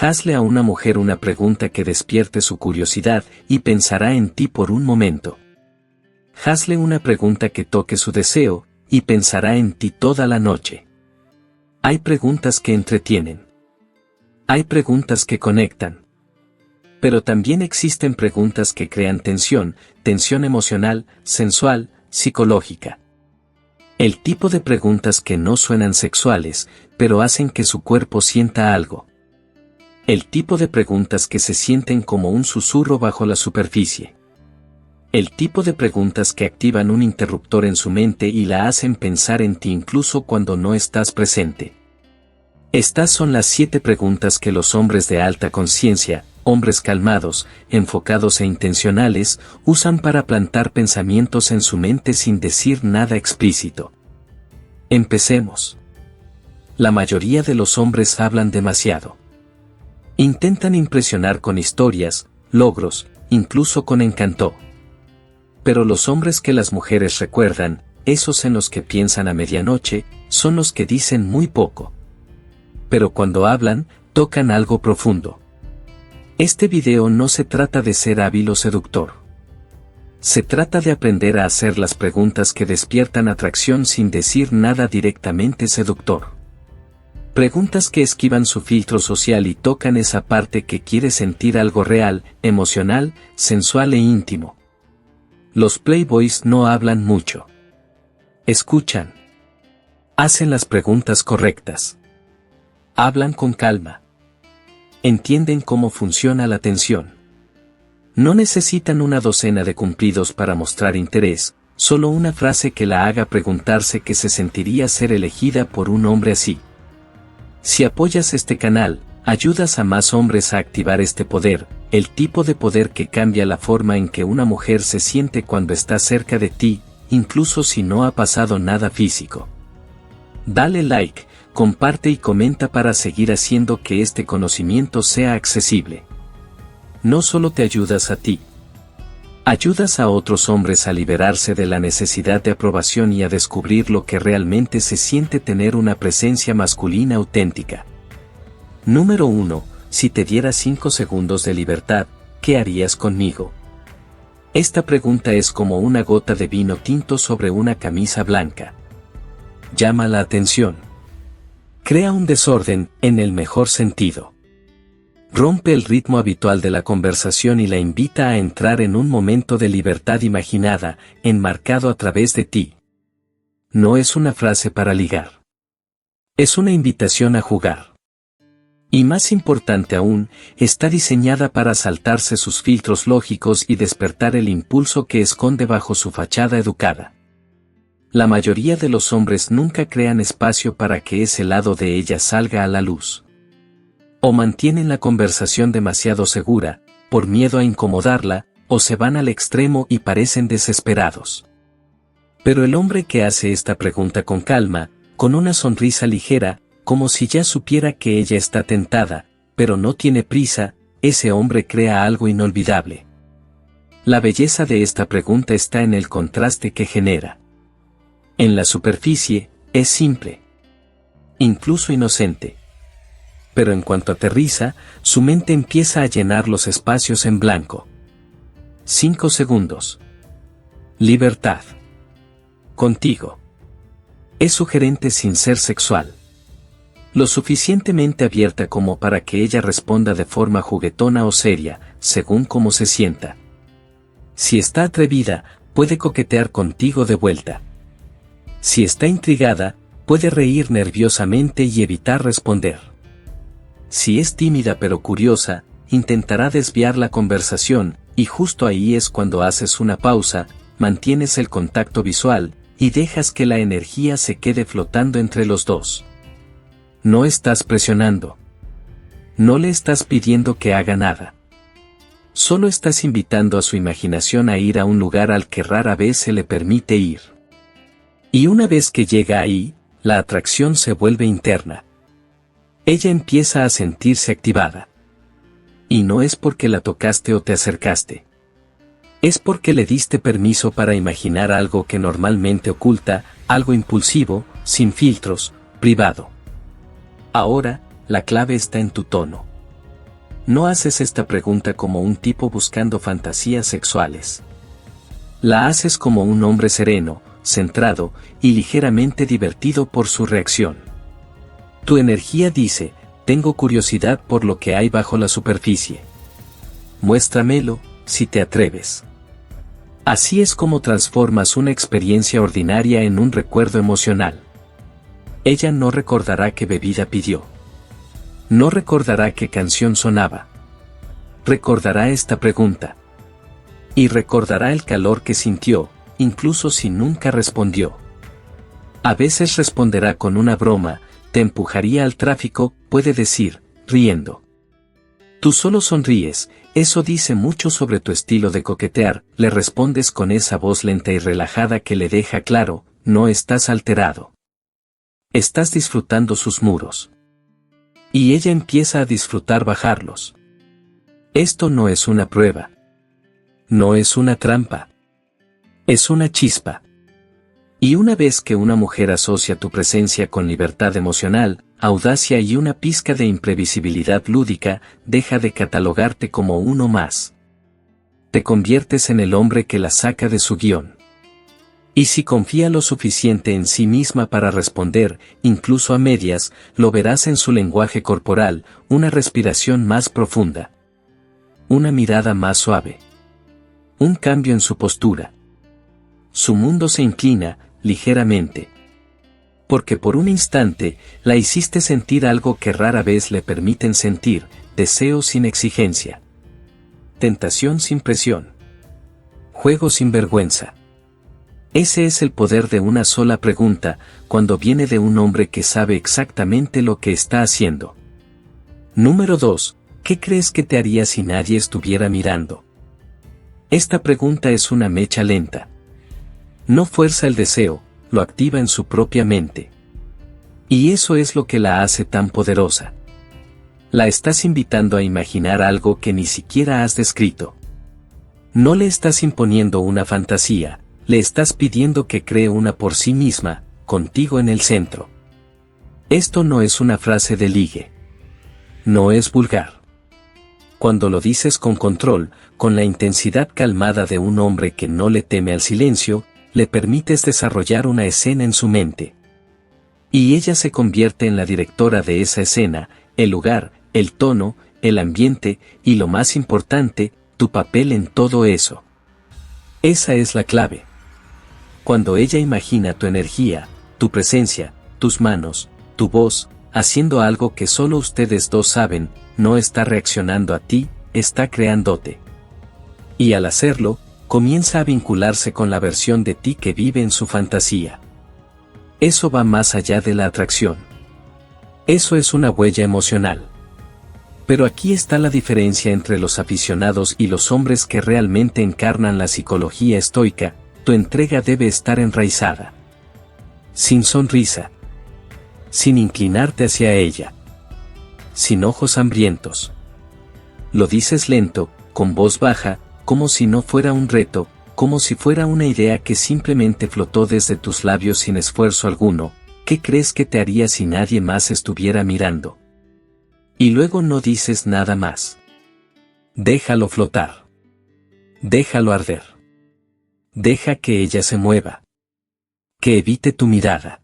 Hazle a una mujer una pregunta que despierte su curiosidad y pensará en ti por un momento. Hazle una pregunta que toque su deseo y pensará en ti toda la noche. Hay preguntas que entretienen. Hay preguntas que conectan. Pero también existen preguntas que crean tensión emocional, sensual, psicológica. El tipo de preguntas que no suenan sexuales, pero hacen que su cuerpo sienta algo. El tipo de preguntas que se sienten como un susurro bajo la superficie. El tipo de preguntas que activan un interruptor en su mente y la hacen pensar en ti incluso cuando no estás presente. Estas son las 7 preguntas que los hombres de alta conciencia, hombres calmados, enfocados e intencionales, usan para plantar pensamientos en su mente sin decir nada explícito. Empecemos. La mayoría de los hombres hablan demasiado. Intentan impresionar con historias, logros, incluso con encanto. Pero los hombres que las mujeres recuerdan, esos en los que piensan a medianoche, son los que dicen muy poco. Pero cuando hablan, tocan algo profundo. Este video no se trata de ser hábil o seductor. Se trata de aprender a hacer las preguntas que despiertan atracción sin decir nada directamente seductor. Preguntas que esquivan su filtro social y tocan esa parte que quiere sentir algo real, emocional, sensual e íntimo. Los playboys no hablan mucho. Escuchan. Hacen las preguntas correctas. Hablan con calma. Entienden cómo funciona la atención. No necesitan una docena de cumplidos para mostrar interés, solo una frase que la haga preguntarse qué se sentiría ser elegida por un hombre así. Si apoyas este canal, ayudas a más hombres a activar este poder, el tipo de poder que cambia la forma en que una mujer se siente cuando está cerca de ti, incluso si no ha pasado nada físico. Dale like, comparte y comenta para seguir haciendo que este conocimiento sea accesible. No solo te ayudas a ti. Ayudas a otros hombres a liberarse de la necesidad de aprobación y a descubrir lo que realmente se siente tener una presencia masculina auténtica. Número 1. Si te diera 5 segundos de libertad, ¿qué harías conmigo? Esta pregunta es como una gota de vino tinto sobre una camisa blanca. Llama la atención. Crea un desorden, en el mejor sentido. Rompe el ritmo habitual de la conversación y la invita a entrar en un momento de libertad imaginada, enmarcado a través de ti. No es una frase para ligar. Es una invitación a jugar. Y más importante aún, está diseñada para saltarse sus filtros lógicos y despertar el impulso que esconde bajo su fachada educada. La mayoría de los hombres nunca crean espacio para que ese lado de ella salga a la luz. O mantienen la conversación demasiado segura, por miedo a incomodarla, o se van al extremo y parecen desesperados. Pero el hombre que hace esta pregunta con calma, con una sonrisa ligera, como si ya supiera que ella está tentada, pero no tiene prisa, ese hombre crea algo inolvidable. La belleza de esta pregunta está en el contraste que genera. En la superficie, es simple. Incluso inocente. Pero en cuanto aterriza, su mente empieza a llenar los espacios en blanco. 5 segundos. Libertad. Contigo. Es sugerente sin ser sexual. Lo suficientemente abierta como para que ella responda de forma juguetona o seria, según cómo se sienta. Si está atrevida, puede coquetear contigo de vuelta. Si está intrigada, puede reír nerviosamente y evitar responder. Si es tímida pero curiosa, intentará desviar la conversación, y justo ahí es cuando haces una pausa, mantienes el contacto visual, y dejas que la energía se quede flotando entre los dos. No estás presionando. No le estás pidiendo que haga nada. Solo estás invitando a su imaginación a ir a un lugar al que rara vez se le permite ir. Y una vez que llega ahí, la atracción se vuelve interna. Ella empieza a sentirse activada. Y no es porque la tocaste o te acercaste. Es porque le diste permiso para imaginar algo que normalmente oculta, algo impulsivo, sin filtros, privado. Ahora, la clave está en tu tono. No haces esta pregunta como un tipo buscando fantasías sexuales. La haces como un hombre sereno, centrado y ligeramente divertido por su reacción. Tu energía dice: tengo curiosidad por lo que hay bajo la superficie. Muéstramelo, si te atreves. Así es como transformas una experiencia ordinaria en un recuerdo emocional. Ella no recordará qué bebida pidió. No recordará qué canción sonaba. Recordará esta pregunta. Y recordará el calor que sintió, incluso si nunca respondió. A veces responderá con una broma, te empujaría al tráfico, puede decir, riendo. Tú solo sonríes, eso dice mucho sobre tu estilo de coquetear, le respondes con esa voz lenta y relajada que le deja claro, no estás alterado. Estás disfrutando sus muros. Y ella empieza a disfrutar bajarlos. Esto no es una prueba. No es una trampa. Es una chispa. Y una vez que una mujer asocia tu presencia con libertad emocional, audacia y una pizca de imprevisibilidad lúdica, deja de catalogarte como uno más. Te conviertes en el hombre que la saca de su guión. Y si confía lo suficiente en sí misma para responder, incluso a medias, lo verás en su lenguaje corporal, una respiración más profunda. Una mirada más suave. Un cambio en su postura. Su mundo se inclina, ligeramente. Porque por un instante, la hiciste sentir algo que rara vez le permiten sentir, deseo sin exigencia. Tentación sin presión. Juego sin vergüenza. Ese es el poder de una sola pregunta, cuando viene de un hombre que sabe exactamente lo que está haciendo. Número 2. ¿Qué crees que te haría si nadie estuviera mirando? Esta pregunta es una mecha lenta. No fuerza el deseo, lo activa en su propia mente. Y eso es lo que la hace tan poderosa. La estás invitando a imaginar algo que ni siquiera has descrito. No le estás imponiendo una fantasía, le estás pidiendo que cree una por sí misma, contigo en el centro. Esto no es una frase de ligue. No es vulgar. Cuando lo dices con control, con la intensidad calmada de un hombre que no le teme al silencio, le permites desarrollar una escena en su mente. Y ella se convierte en la directora de esa escena, el lugar, el tono, el ambiente, y lo más importante, tu papel en todo eso. Esa es la clave. Cuando ella imagina tu energía, tu presencia, tus manos, tu voz, haciendo algo que solo ustedes dos saben, no está reaccionando a ti, está creándote. Y al hacerlo, comienza a vincularse con la versión de ti que vive en su fantasía. Eso va más allá de la atracción. Eso es una huella emocional. Pero aquí está la diferencia entre los aficionados y los hombres que realmente encarnan la psicología estoica. Tu entrega debe estar enraizada. Sin sonrisa. Sin inclinarte hacia ella. Sin ojos hambrientos. Lo dices lento, con voz baja, como si no fuera un reto, como si fuera una idea que simplemente flotó desde tus labios sin esfuerzo alguno. ¿Qué crees que te haría si nadie más estuviera mirando? Y luego no dices nada más. Déjalo flotar. Déjalo arder. Deja que ella se mueva. Que evite tu mirada.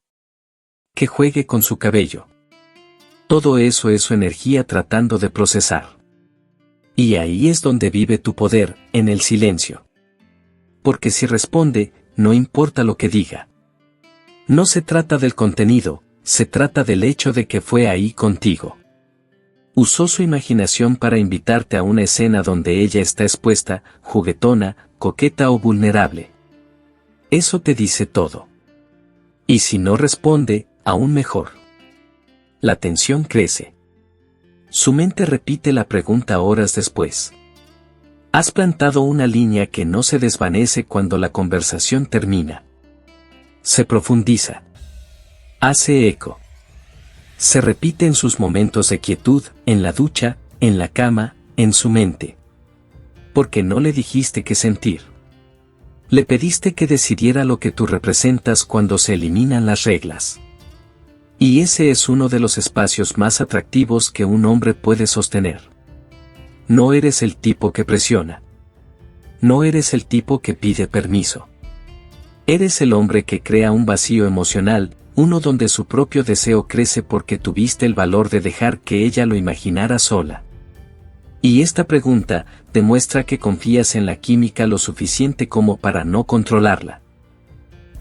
Que juegue con su cabello. Todo eso es su energía tratando de procesar. Y ahí es donde vive tu poder, en el silencio. Porque si responde, no importa lo que diga. No se trata del contenido, se trata del hecho de que fue ahí contigo. Usó su imaginación para invitarte a una escena donde ella está expuesta, juguetona, coqueta o vulnerable. Eso te dice todo. Y si no responde, aún mejor. La tensión crece. Su mente repite la pregunta horas después. Has plantado una línea que no se desvanece cuando la conversación termina. Se profundiza. Hace eco. Se repite en sus momentos de quietud, en la ducha, en la cama, en su mente. Porque no le dijiste qué sentir. Le pediste que decidiera lo que tú representas cuando se eliminan las reglas. Y ese es uno de los espacios más atractivos que un hombre puede sostener. No eres el tipo que presiona. No eres el tipo que pide permiso. Eres el hombre que crea un vacío emocional, uno donde su propio deseo crece porque tuviste el valor de dejar que ella lo imaginara sola. Y esta pregunta demuestra que confías en la química lo suficiente como para no controlarla.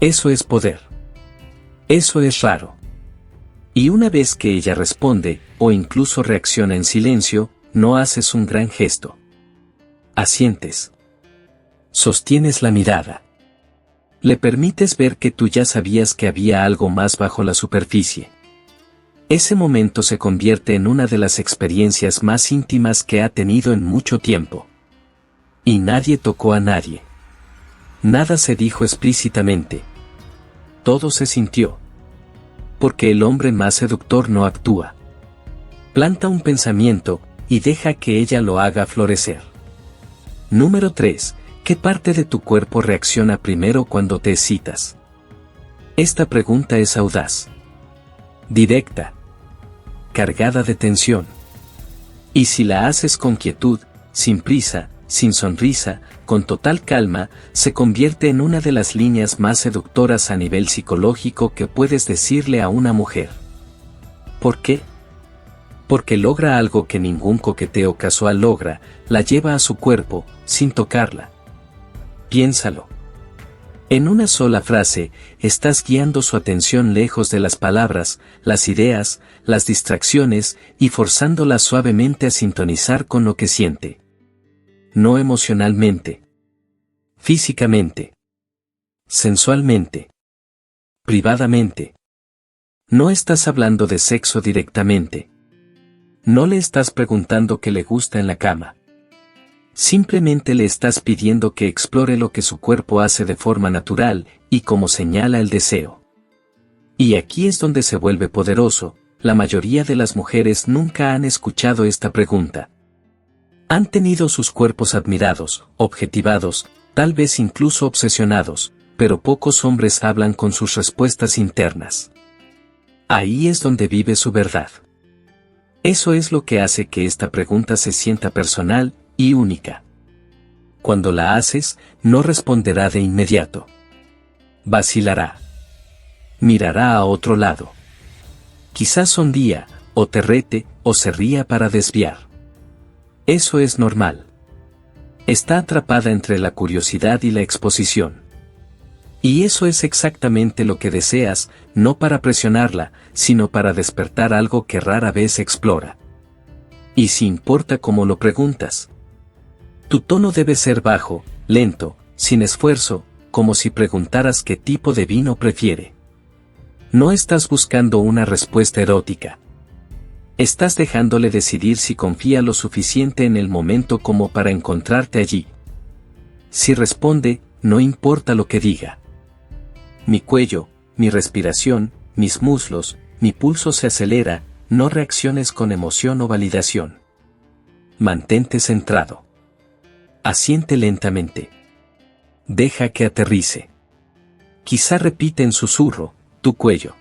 Eso es poder. Eso es raro. Y una vez que ella responde, o incluso reacciona en silencio, no haces un gran gesto. Asientes. Sostienes la mirada. Le permites ver que tú ya sabías que había algo más bajo la superficie. Ese momento se convierte en una de las experiencias más íntimas que ha tenido en mucho tiempo. Y nadie tocó a nadie. Nada se dijo explícitamente. Todo se sintió. Porque el hombre más seductor no actúa. Planta un pensamiento, y deja que ella lo haga florecer. Número 3. ¿Qué parte de tu cuerpo reacciona primero cuando te excitas? Esta pregunta es audaz. Directa. Cargada de tensión. Y si la haces con quietud, sin prisa, sin sonrisa, con total calma, se convierte en una de las líneas más seductoras a nivel psicológico que puedes decirle a una mujer. ¿Por qué? Porque logra algo que ningún coqueteo casual logra, la lleva a su cuerpo, sin tocarla. Piénsalo. En una sola frase, estás guiando su atención lejos de las palabras, las ideas, las distracciones, y forzándola suavemente a sintonizar con lo que siente. No emocionalmente. Físicamente. Sensualmente. Privadamente. No estás hablando de sexo directamente. No le estás preguntando qué le gusta en la cama. Simplemente le estás pidiendo que explore lo que su cuerpo hace de forma natural, y como señala el deseo. Y aquí es donde se vuelve poderoso. La mayoría de las mujeres nunca han escuchado esta pregunta. Han tenido sus cuerpos admirados, objetivados, tal vez incluso obsesionados, pero pocos hombres hablan con sus respuestas internas. Ahí es donde vive su verdad. Eso es lo que hace que esta pregunta se sienta personal y única. Cuando la haces, no responderá de inmediato. Vacilará. Mirará a otro lado. Quizás sonría, o te rete, o se ría para desviar. Eso es normal. Está atrapada entre la curiosidad y la exposición. Y eso es exactamente lo que deseas, no para presionarla, sino para despertar algo que rara vez explora. Y si importa cómo lo preguntas. Tu tono debe ser bajo, lento, sin esfuerzo, como si preguntaras qué tipo de vino prefiere. No estás buscando una respuesta erótica. Estás dejándole decidir si confía lo suficiente en el momento como para encontrarte allí. Si responde, no importa lo que diga. Mi cuello, mi respiración, mis muslos, mi pulso se acelera, no reacciones con emoción o validación. Mantente centrado. Asiente lentamente. Deja que aterrice. Quizá repite en susurro, tu cuello.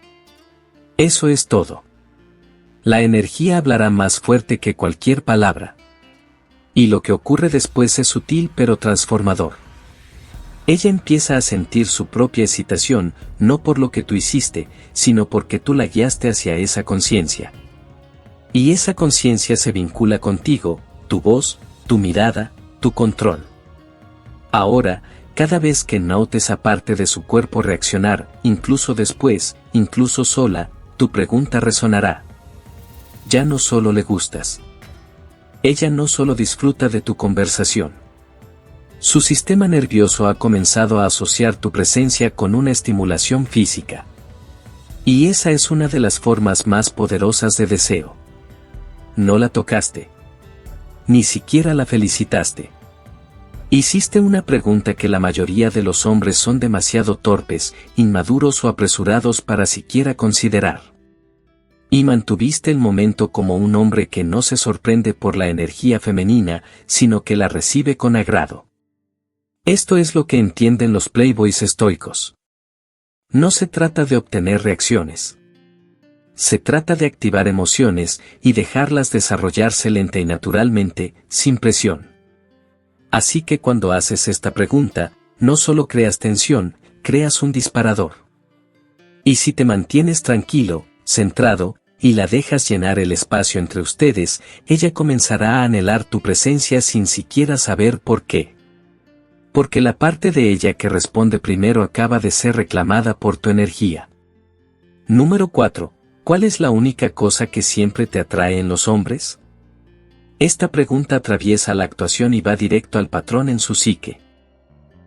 Eso es todo. La energía hablará más fuerte que cualquier palabra. Y lo que ocurre después es sutil pero transformador. Ella empieza a sentir su propia excitación, no por lo que tú hiciste, sino porque tú la guiaste hacia esa conciencia. Y esa conciencia se vincula contigo, tu voz, tu mirada, tu control. Ahora, cada vez que notes a parte de su cuerpo reaccionar, incluso después, incluso sola, tu pregunta resonará. Ya no solo le gustas. Ella no solo disfruta de tu conversación. Su sistema nervioso ha comenzado a asociar tu presencia con una estimulación física. Y esa es una de las formas más poderosas de deseo. No la tocaste. Ni siquiera la felicitaste. Hiciste una pregunta que la mayoría de los hombres son demasiado torpes, inmaduros o apresurados para siquiera considerar. Y mantuviste el momento como un hombre que no se sorprende por la energía femenina, sino que la recibe con agrado. Esto es lo que entienden los playboys estoicos. No se trata de obtener reacciones. Se trata de activar emociones y dejarlas desarrollarse lenta y naturalmente, sin presión. Así que cuando haces esta pregunta, no solo creas tensión, creas un disparador. Y si te mantienes tranquilo, centrado, y la dejas llenar el espacio entre ustedes, ella comenzará a anhelar tu presencia sin siquiera saber por qué. Porque la parte de ella que responde primero acaba de ser reclamada por tu energía. Número 4. ¿Cuál es la única cosa que siempre te atrae en los hombres? Esta pregunta atraviesa la actuación y va directo al patrón en su psique.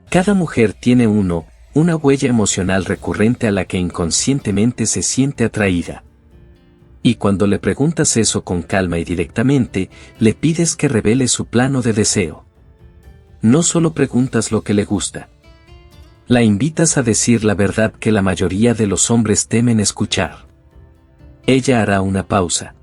Cada mujer tiene una huella emocional recurrente a la que inconscientemente se siente atraída. Y cuando le preguntas eso con calma y directamente, le pides que revele su plano de deseo. No solo preguntas lo que le gusta. La invitas a decir la verdad que la mayoría de los hombres temen escuchar. Ella hará una pausa.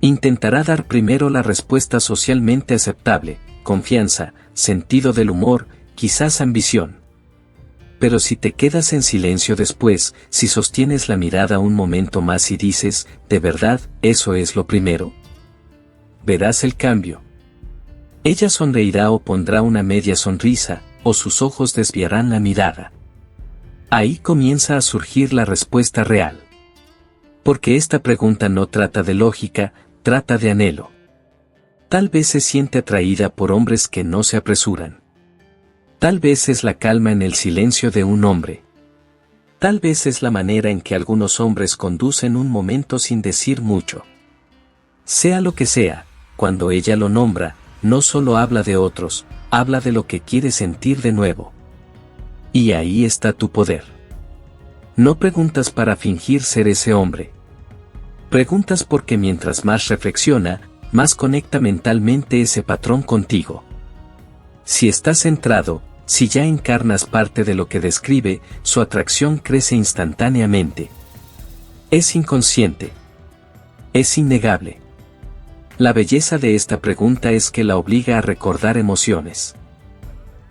Intentará dar primero la respuesta socialmente aceptable, confianza, sentido del humor, quizás ambición. Pero si te quedas en silencio después, si sostienes la mirada un momento más y dices, ¿de verdad, eso es lo primero? Verás el cambio. Ella sonreirá o pondrá una media sonrisa, o sus ojos desviarán la mirada. Ahí comienza a surgir la respuesta real. Porque esta pregunta no trata de lógica, trata de anhelo. Tal vez se siente atraída por hombres que no se apresuran. Tal vez es la calma en el silencio de un hombre. Tal vez es la manera en que algunos hombres conducen un momento sin decir mucho. Sea lo que sea, cuando ella lo nombra, no solo habla de otros, habla de lo que quiere sentir de nuevo. Y ahí está tu poder. No preguntas para fingir ser ese hombre. Preguntas porque mientras más reflexiona, más conecta mentalmente ese patrón contigo. Si estás centrado, si ya encarnas parte de lo que describe, su atracción crece instantáneamente. Es inconsciente. Es innegable. La belleza de esta pregunta es que la obliga a recordar emociones.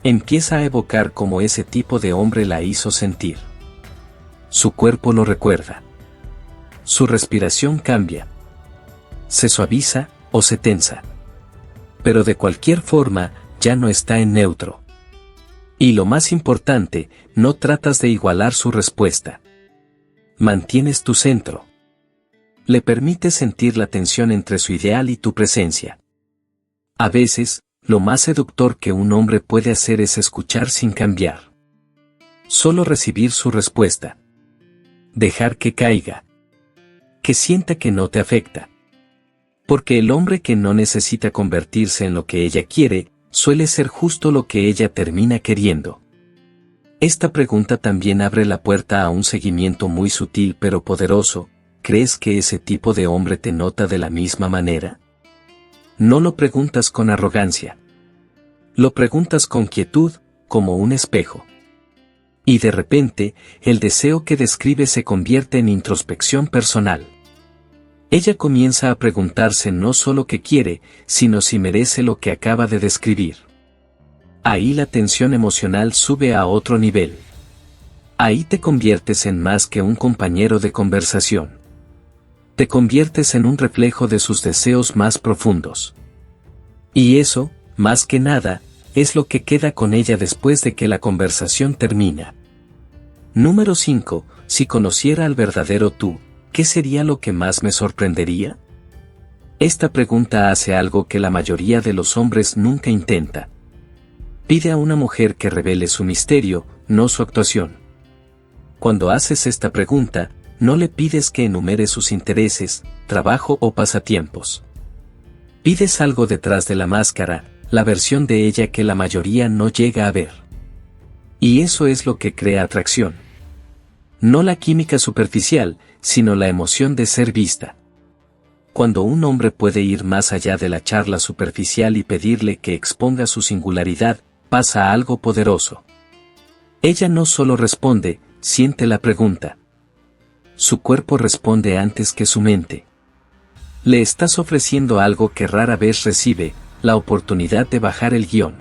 Empieza a evocar cómo ese tipo de hombre la hizo sentir. Su cuerpo lo recuerda. Su respiración cambia. Se suaviza o se tensa. Pero de cualquier forma, ya no está en neutro. Y lo más importante, no tratas de igualar su respuesta. Mantienes tu centro. Le permites sentir la tensión entre su ideal y tu presencia. A veces, lo más seductor que un hombre puede hacer es escuchar sin cambiar. Solo recibir su respuesta. Dejar que caiga. Que sienta que no te afecta. Porque el hombre que no necesita convertirse en lo que ella quiere, suele ser justo lo que ella termina queriendo. Esta pregunta también abre la puerta a un seguimiento muy sutil pero poderoso. ¿Crees que ese tipo de hombre te nota de la misma manera? No lo preguntas con arrogancia. Lo preguntas con quietud, como un espejo. Y de repente, el deseo que describe se convierte en introspección personal. Ella comienza a preguntarse no solo qué quiere, sino si merece lo que acaba de describir. Ahí la tensión emocional sube a otro nivel. Ahí te conviertes en más que un compañero de conversación. Te conviertes en un reflejo de sus deseos más profundos. Y eso, más que nada, es lo que queda con ella después de que la conversación termina. Número 5. Si conociera al verdadero tú, ¿qué sería lo que más me sorprendería? Esta pregunta hace algo que la mayoría de los hombres nunca intenta. Pide a una mujer que revele su misterio, no su actuación. Cuando haces esta pregunta, no le pides que enumere sus intereses, trabajo o pasatiempos. Pides algo detrás de la máscara, la versión de ella que la mayoría no llega a ver. Y eso es lo que crea atracción. No la química superficial, sino la emoción de ser vista. Cuando un hombre puede ir más allá de la charla superficial y pedirle que exponga su singularidad, pasa algo poderoso. Ella no solo responde, siente la pregunta. Su cuerpo responde antes que su mente. Le estás ofreciendo algo que rara vez recibe, la oportunidad de bajar el guión.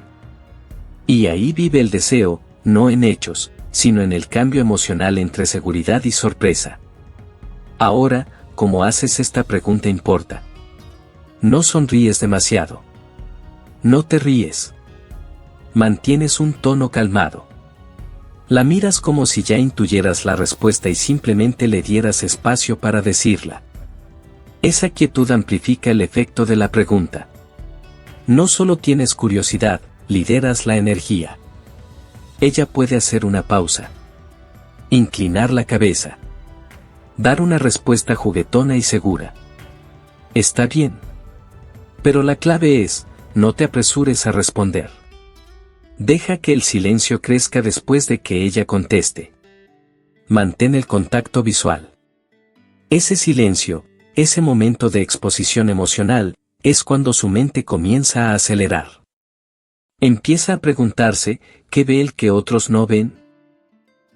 Y ahí vive el deseo, no en hechos, sino en el cambio emocional entre seguridad y sorpresa. Ahora, cómo haces esta pregunta importa. No sonríes demasiado. No te ríes. Mantienes un tono calmado. La miras como si ya intuyeras la respuesta y simplemente le dieras espacio para decirla. Esa quietud amplifica el efecto de la pregunta. No solo tienes curiosidad, lideras la energía. Ella puede hacer una pausa. Inclinar la cabeza. Dar una respuesta juguetona y segura. Está bien. Pero la clave es, no te apresures a responder. Deja que el silencio crezca después de que ella conteste. Mantén el contacto visual. Ese silencio, ese momento de exposición emocional, es cuando su mente comienza a acelerar. Empieza a preguntarse, ¿qué ve el que otros no ven?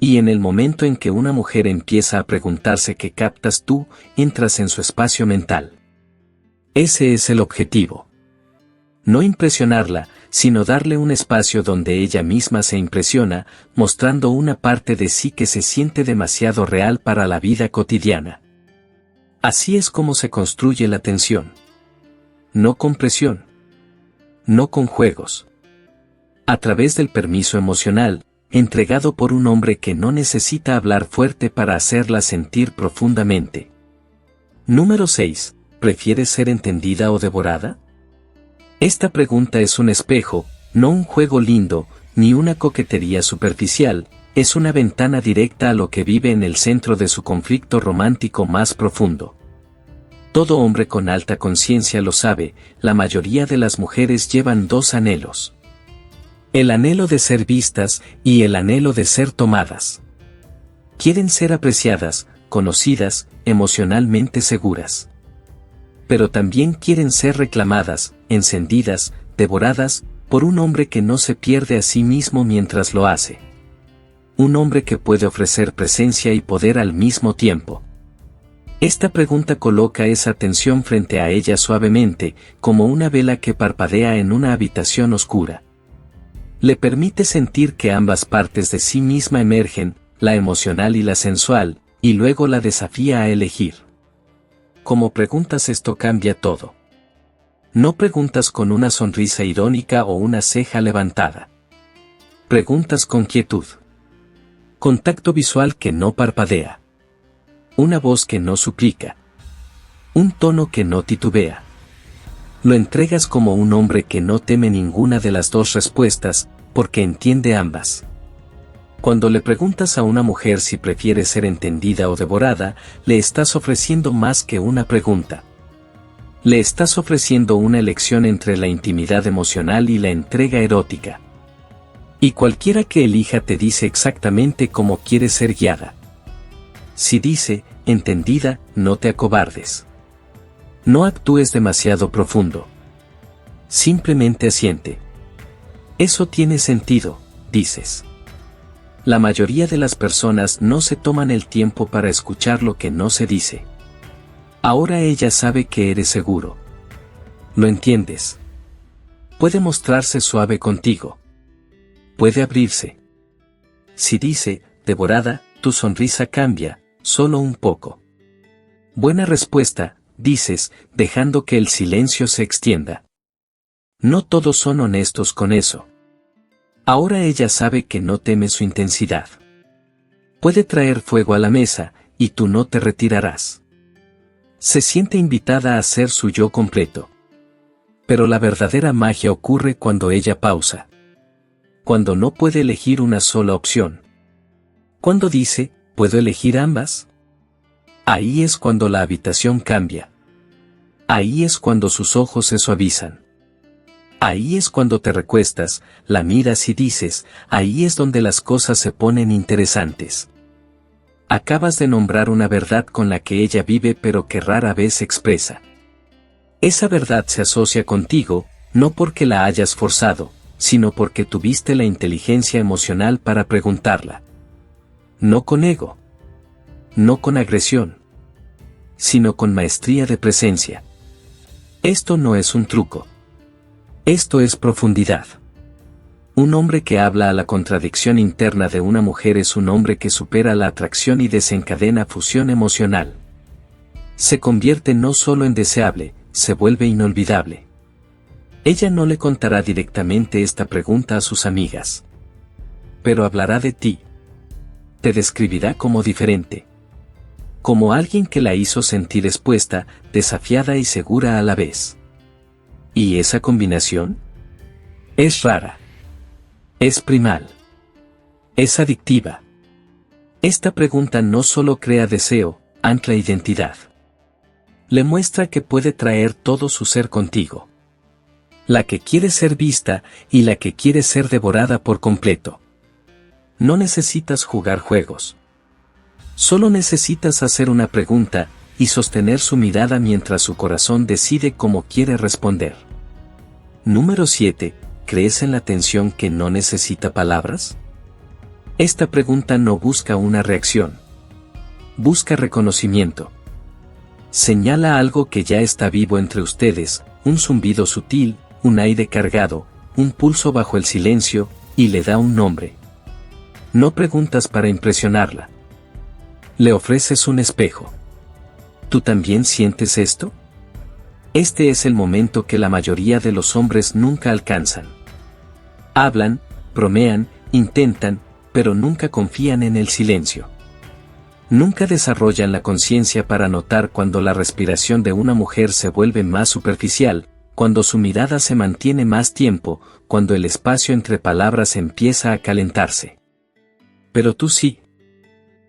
Y en el momento en que una mujer empieza a preguntarse qué captas tú, entras en su espacio mental. Ese es el objetivo. No impresionarla, sino darle un espacio donde ella misma se impresiona, mostrando una parte de sí que se siente demasiado real para la vida cotidiana. Así es como se construye la tensión. No con presión. No con juegos. A través del permiso emocional, entregado por un hombre que no necesita hablar fuerte para hacerla sentir profundamente. Número 6. ¿Prefieres ser entendida o devorada? Esta pregunta es un espejo, no un juego lindo, ni una coquetería superficial, es una ventana directa a lo que vive en el centro de su conflicto romántico más profundo. Todo hombre con alta conciencia lo sabe, la mayoría de las mujeres llevan dos anhelos. El anhelo de ser vistas y el anhelo de ser tomadas. Quieren ser apreciadas, conocidas, emocionalmente seguras. Pero también quieren ser reclamadas, encendidas, devoradas, por un hombre que no se pierde a sí mismo mientras lo hace. Un hombre que puede ofrecer presencia y poder al mismo tiempo. Esta pregunta coloca esa tensión frente a ella suavemente, como una vela que parpadea en una habitación oscura. Le permite sentir que ambas partes de sí misma emergen, la emocional y la sensual, y luego la desafía a elegir. Como preguntas esto cambia todo. No preguntas con una sonrisa irónica o una ceja levantada. Preguntas con quietud. Contacto visual que no parpadea. Una voz que no suplica. Un tono que no titubea. Lo entregas como un hombre que no teme ninguna de las dos respuestas, porque entiende ambas. Cuando le preguntas a una mujer si prefiere ser entendida o devorada, le estás ofreciendo más que una pregunta. Le estás ofreciendo una elección entre la intimidad emocional y la entrega erótica. Y cualquiera que elija te dice exactamente cómo quiere ser guiada. Si dice, entendida, no te acobardes. No actúes demasiado profundo. Simplemente asiente. Eso tiene sentido, dices. La mayoría de las personas no se toman el tiempo para escuchar lo que no se dice. Ahora ella sabe que eres seguro. ¿Lo entiendes? Puede mostrarse suave contigo. Puede abrirse. Si dice, devorada, tu sonrisa cambia, solo un poco. Buena respuesta, dices, dejando que el silencio se extienda. No todos son honestos con eso. Ahora ella sabe que no teme su intensidad. Puede traer fuego a la mesa, y tú no te retirarás. Se siente invitada a ser su yo completo. Pero la verdadera magia ocurre cuando ella pausa. Cuando no puede elegir una sola opción. Cuando dice, ¿puedo elegir ambas? Ahí es cuando la habitación cambia. Ahí es cuando sus ojos se suavizan. Ahí es cuando te recuestas, la miras y dices, ahí es donde las cosas se ponen interesantes. Acabas de nombrar una verdad con la que ella vive pero que rara vez expresa. Esa verdad se asocia contigo, no porque la hayas forzado, sino porque tuviste la inteligencia emocional para preguntarla. No con ego. No con agresión. Sino con maestría de presencia. Esto no es un truco. Esto es profundidad. Un hombre que habla a la contradicción interna de una mujer es un hombre que supera la atracción y desencadena fusión emocional. Se convierte no solo en deseable, se vuelve inolvidable. Ella no le contará directamente esta pregunta a sus amigas. Pero hablará de ti. Te describirá como diferente. Como alguien que la hizo sentir expuesta, desafiada y segura a la vez. ¿Y esa combinación? Es rara. Es primal. Es adictiva. Esta pregunta no solo crea deseo, ancla identidad. Le muestra que puede traer todo su ser contigo. La que quiere ser vista y la que quiere ser devorada por completo. No necesitas jugar juegos. Solo necesitas hacer una pregunta y sostener su mirada mientras su corazón decide cómo quiere responder. Número 7. ¿Crees en la atención que no necesita palabras? Esta pregunta no busca una reacción. Busca reconocimiento. Señala algo que ya está vivo entre ustedes, un zumbido sutil, un aire cargado, un pulso bajo el silencio, y le da un nombre. No preguntas para impresionarla. Le ofreces un espejo. ¿Tú también sientes esto? Este es el momento que la mayoría de los hombres nunca alcanzan. Hablan, bromean, intentan, pero nunca confían en el silencio. Nunca desarrollan la conciencia para notar cuando la respiración de una mujer se vuelve más superficial, cuando su mirada se mantiene más tiempo, cuando el espacio entre palabras empieza a calentarse. Pero tú sí.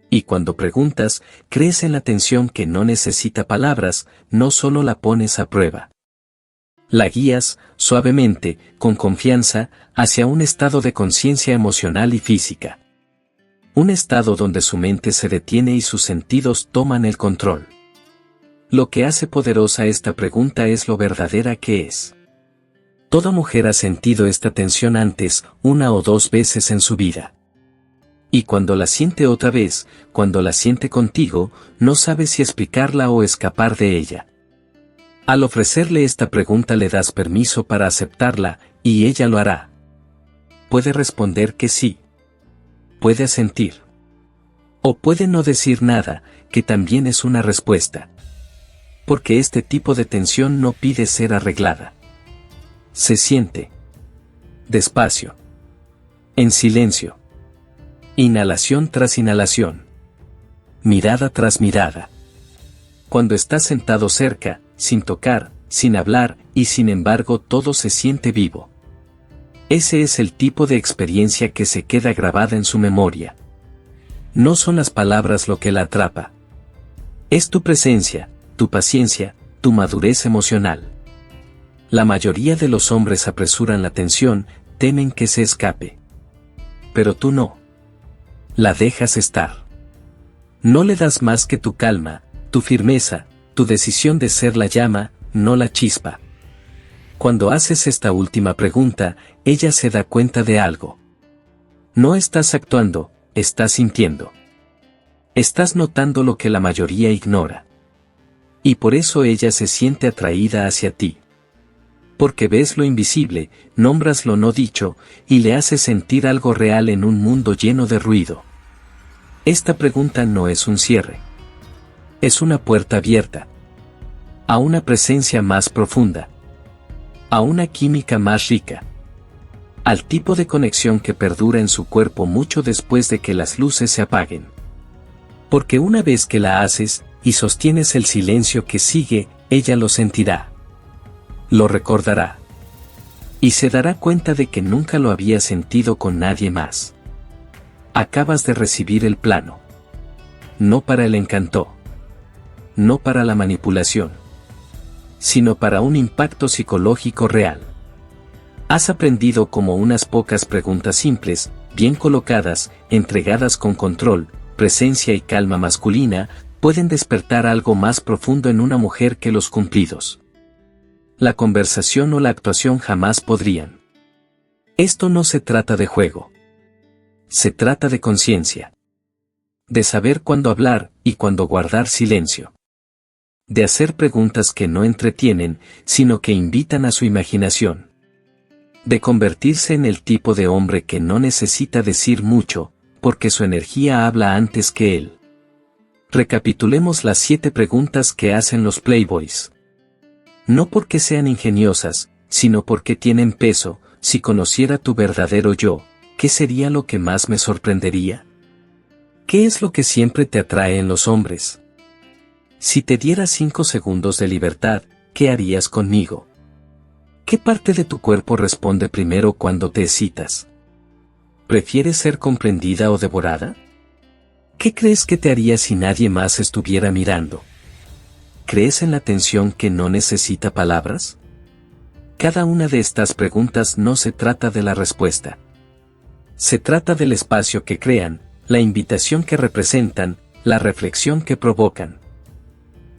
Y cuando preguntas, crees en la atención que no necesita palabras, no solo la pones a prueba. La guías, suavemente, con confianza, hacia un estado de conciencia emocional y física. Un estado donde su mente se detiene y sus sentidos toman el control. Lo que hace poderosa esta pregunta es lo verdadera que es. Toda mujer ha sentido esta tensión antes, una o dos veces en su vida. Y cuando la siente otra vez, cuando la siente contigo, no sabe si explicarla o escapar de ella. Al ofrecerle esta pregunta le das permiso para aceptarla, y ella lo hará. Puede responder que sí. Puede asentir. O puede no decir nada, que también es una respuesta. Porque este tipo de tensión no pide ser arreglada. Se siente. Despacio. En silencio. Inhalación tras inhalación. Mirada tras mirada. Cuando estás sentado cerca, sin tocar, sin hablar, y sin embargo todo se siente vivo. Ese es el tipo de experiencia que se queda grabada en su memoria. No son las palabras lo que la atrapa. Es tu presencia, tu paciencia, tu madurez emocional. La mayoría de los hombres apresuran la atención, temen que se escape. Pero tú no. La dejas estar. No le das más que tu calma, tu firmeza, tu decisión de ser la llama, no la chispa. Cuando haces esta última pregunta, ella se da cuenta de algo. No estás actuando, estás sintiendo. Estás notando lo que la mayoría ignora. Y por eso ella se siente atraída hacia ti. Porque ves lo invisible, nombras lo no dicho, y le haces sentir algo real en un mundo lleno de ruido. Esta pregunta no es un cierre. Es una puerta abierta. A una presencia más profunda. A una química más rica. Al tipo de conexión que perdura en su cuerpo mucho después de que las luces se apaguen. Porque una vez que la haces, y sostienes el silencio que sigue, ella lo sentirá. Lo recordará. Y se dará cuenta de que nunca lo había sentido con nadie más. Acabas de recibir el plano. No para el encanto. No para la manipulación. Sino para un impacto psicológico real. Has aprendido cómo unas pocas preguntas simples, bien colocadas, entregadas con control, presencia y calma masculina, pueden despertar algo más profundo en una mujer que los cumplidos. La conversación o la actuación jamás podrían. Esto no se trata de juego. Se trata de conciencia. De saber cuándo hablar y cuándo guardar silencio. De hacer preguntas que no entretienen, sino que invitan a su imaginación. De convertirse en el tipo de hombre que no necesita decir mucho, porque su energía habla antes que él. Recapitulemos las 7 preguntas que hacen los Playboys. No porque sean ingeniosas, sino porque tienen peso. Si conociera tu verdadero yo, ¿qué sería lo que más me sorprendería? ¿Qué es lo que siempre te atrae en los hombres? Si te diera 5 segundos de libertad, ¿qué harías conmigo? ¿Qué parte de tu cuerpo responde primero cuando te excitas? ¿Prefieres ser comprendida o devorada? ¿Qué crees que te haría si nadie más estuviera mirando? ¿Crees en la tensión que no necesita palabras? Cada una de estas preguntas no se trata de la respuesta. Se trata del espacio que crean, la invitación que representan, la reflexión que provocan.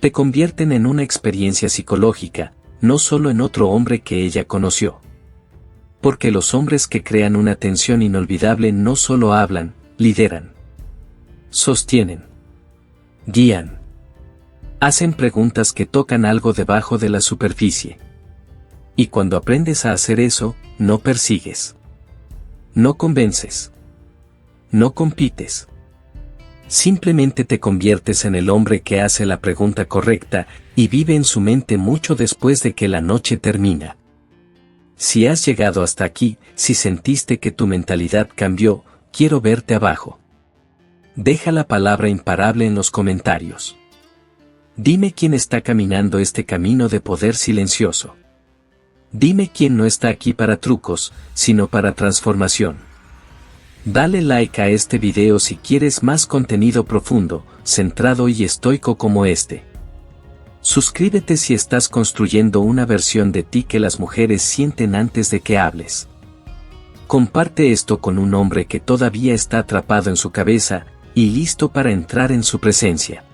Te convierten en una experiencia psicológica, no solo en otro hombre que ella conoció. Porque los hombres que crean una tensión inolvidable no solo hablan, lideran. Sostienen. Guían. Hacen preguntas que tocan algo debajo de la superficie. Y cuando aprendes a hacer eso, no persigues. No convences. No compites. Simplemente te conviertes en el hombre que hace la pregunta correcta y vive en su mente mucho después de que la noche termina. Si has llegado hasta aquí, si sentiste que tu mentalidad cambió, quiero verte abajo. Deja la palabra imparable en los comentarios. Dime quién está caminando este camino de poder silencioso. Dime quién no está aquí para trucos, sino para transformación. Dale like a este video si quieres más contenido profundo, centrado y estoico como este. Suscríbete si estás construyendo una versión de ti que las mujeres sienten antes de que hables. Comparte esto con un hombre que todavía está atrapado en su cabeza y listo para entrar en su presencia.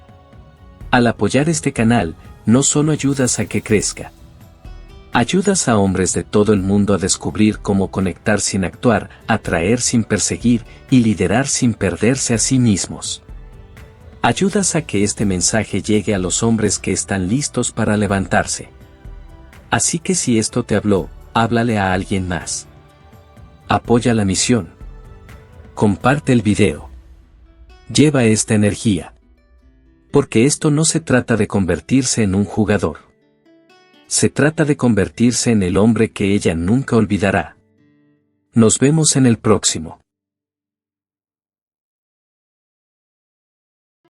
Al apoyar este canal, no solo ayudas a que crezca. Ayudas a hombres de todo el mundo a descubrir cómo conectar sin actuar, atraer sin perseguir y liderar sin perderse a sí mismos. Ayudas a que este mensaje llegue a los hombres que están listos para levantarse. Así que si esto te habló, háblale a alguien más. Apoya la misión. Comparte el video. Lleva esta energía. Porque esto no se trata de convertirse en un jugador. Se trata de convertirse en el hombre que ella nunca olvidará. Nos vemos en el próximo.